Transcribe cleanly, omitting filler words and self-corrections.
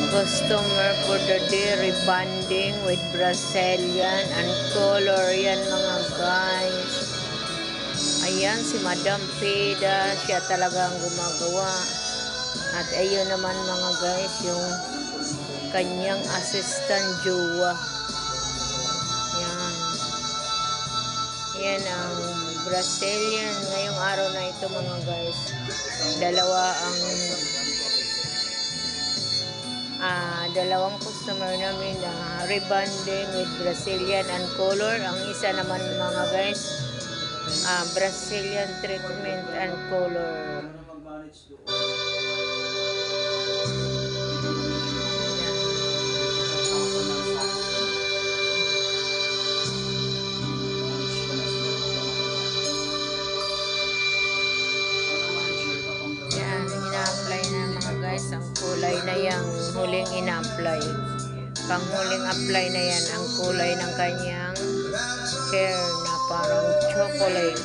Customer for the day, rebonding with Brazilian and color. Yan mga guys. Ayan si Madam Peda, siya talagang gumagawa. At ayun naman mga guys, yung kanyang assistant jowa. Yan. Yan ang Brazilian. Ngayong araw na ito mga guys, dalawang customer namin na rebonding with Brazilian and color. Ang isa naman mga guys, Brazilian treatment and color. Yan, ina-apply na mga guys ang kulay na yung huling ina-apply. Pang huling apply na yan ang kulay ng kanyang hair na parang chocolate.